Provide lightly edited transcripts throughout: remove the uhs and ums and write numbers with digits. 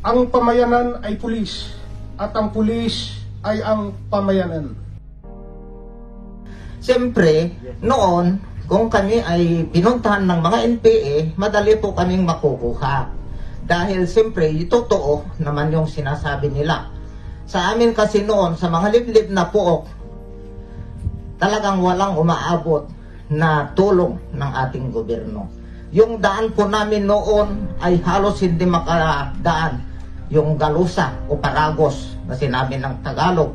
Ang pamayanan ay pulis at ang pulis ay ang pamayanan. Siyempre, noon, kung kami ay pinuntahan ng mga NPA, madali po kaming makukuha. Dahil siyempre, totoo naman yung sinasabi nila. Sa amin kasi noon, sa mga liblib na puok, talagang walang umaabot na tulong ng ating gobyerno. Yung daan po namin noon ay halos hindi makadaan. Yung galusa o paragos na sinabi ng Tagalog.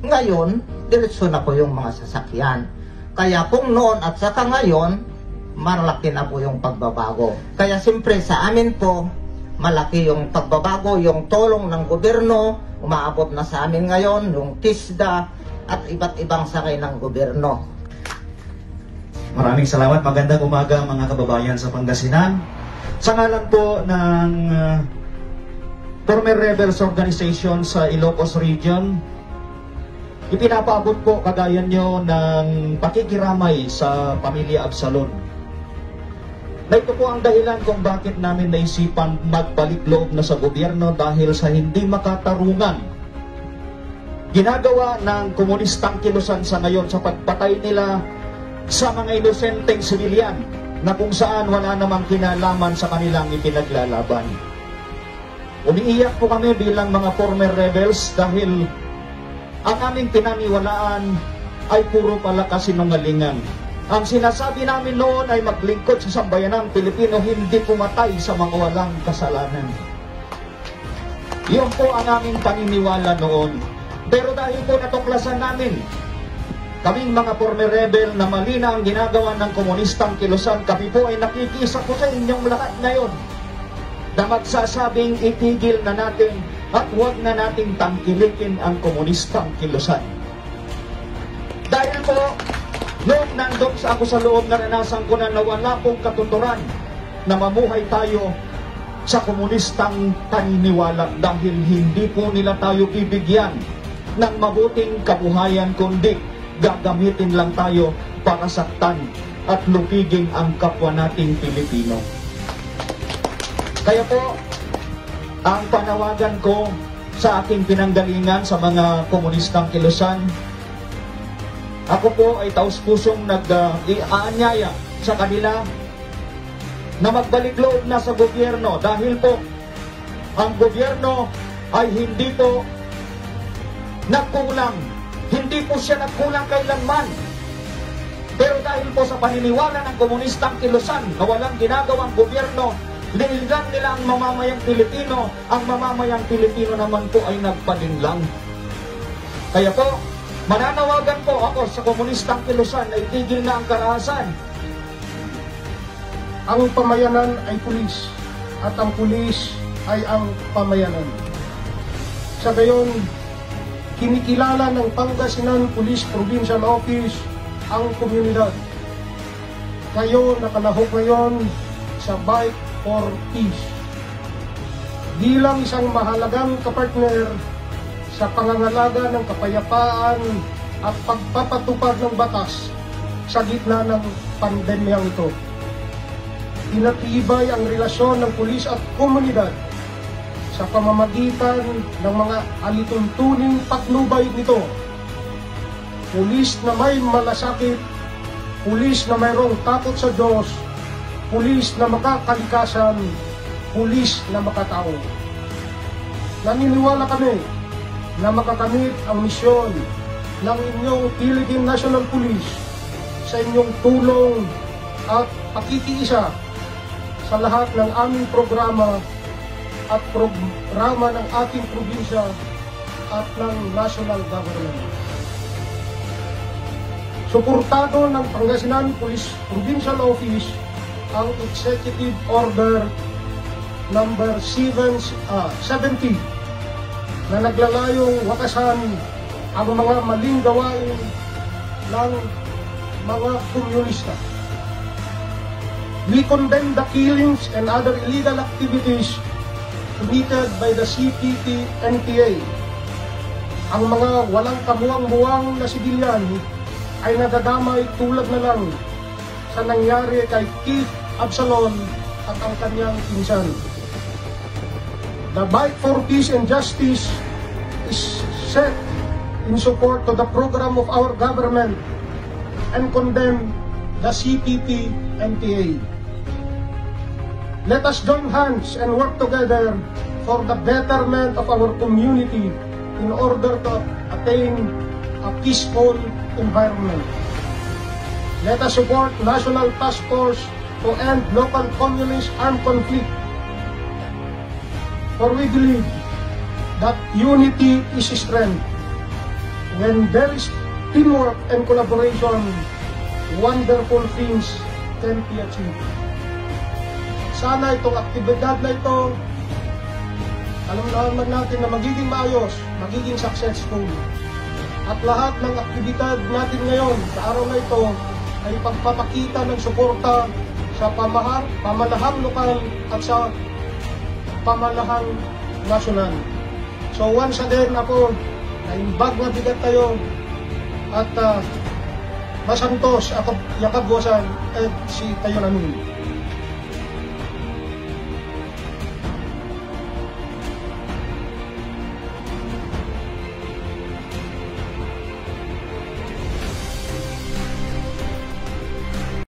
Ngayon, diretso na po yung mga sasakyan. Kaya kung noon at saka ngayon, malaki na po yung pagbabago. Kaya siyempre sa amin po, malaki yung pagbabago, yung tulong ng gobyerno, umaabot na sa amin ngayon, yung TISDA at iba't ibang sakay ng gobyerno. Maraming salamat. Magandang umaga mga kababayan sa Pangasinan. Sa ngalan po ng former rebels organization sa Ilocos Region, ipinapaabot po kagaya nyo ng pakikiramay sa pamilya Absalon. Na ito po ang dahilan kung bakit namin naisipan magbalik loob na sa gobyerno dahil sa hindi makatarungan ginagawa ng komunistang kilusan sa ngayon sa pagpatay nila sa mga inosenteng sibilyan na kung saan wala namang kinalaman sa kanilang ipinaglalaban. Umiiyak po kami bilang mga former rebels dahil ang aming pinaniwalaan ay puro pala kasinungalingan. Ang sinasabi namin noon ay maglingkod sa sambayanang Pilipino, hindi pumatay sa mga walang kasalanan. Iyon po ang aming paniniwala noon. Pero dahil po natuklasan namin, kaming mga former rebel na mali na ang ginagawa ng komunistang kilusan, kami po ay nakikisa po sa inyong lahat ngayon na magsasabing itigil na natin at huwag na nating tangkilikin ang komunistang kilusan. Dahil po, noong nandun ako sa loob, naranasan ko na wala pong katuturan na mamuhay tayo sa komunistang paniniwala dahil hindi po nila tayo bibigyan ng mabuting kabuhayan, kundi gagamitin lang tayo para saktan at lupigin ang kapwa nating Pilipino. Kaya po, ang panawagan ko sa aking pinanggalingan sa mga komunistang kilusan, ako po ay taus-pusong nag-aanyaya sa kanila na magbalik loob na sa gobyerno dahil po ang gobyerno ay hindi po nagkulang. Hindi po siya nagkulang kailanman. Pero dahil po sa paniniwala ng komunistang kilusan na walang ginagawang gobyerno, nililang nila ang mamamayang Pilipino, ang mamamayang Pilipino naman po ay nagpalinlang. Kaya po, mananawagan po ako sa komunistang kilusan na itigil na ang karahasan. Ang pamayanan ay pulis at ang pulis ay ang pamayanan. Sa gayon, kinikilala ng Pangasinan Police Provincial Office ang komunidad. Kayo nakalahok ngayon sa Bike for Peace bilang isang mahalagang kapartner sa pangangalaga ng kapayapaan at pagpapatupad ng batas sa gitna ng pandemyang ito. Pinatibay ang relasyon ng pulis at komunidad sa pamamagitan ng mga alituntuning patnubay nito. Pulis na may malasakit, pulis na mayroong takot sa Diyos, pulis na makakalikasan, pulis na makatao. Naniniwala kami na makakamit ang misyon ng inyong Philippine National Police sa inyong tulong at pakikiisa sa lahat ng aming programa at programa ng ating probinsya at ng national government. Suportado ng Pangasinan Police Provincial Office ang Executive Order number 70 na naglalayong wakasan ang mga maling gawain ng mga komunista. We condemn the killings and other illegal activities committed by the CPP-NPA. Ang mga walang kamuwang-muwang na sibilyan ay nadadamay tulad na lang sa nangyari kay Keith Absalon at ang kanyang pinsan. The Bike for Peace and Justice is set in support to the program of our government and condemn the CPP-NPA. Let us join hands and work together for the betterment of our community in order to attain a peaceful environment. Let us support National Task Force to end local communist armed conflict. For we believe that unity is strength. When there is teamwork and collaboration, wonderful things can be achieved. Sana itong aktibidad na ito, alam naman natin na magiging maayos, magiging successful. At lahat ng aktibidad natin ngayon sa araw na ito ay pagpapakita ng suporta sa pamanahang lokal at sa pamanahang nasyonal. So once again ako, naimbag na bigat tayo at masantos ako yakabwasan at si tayo namin.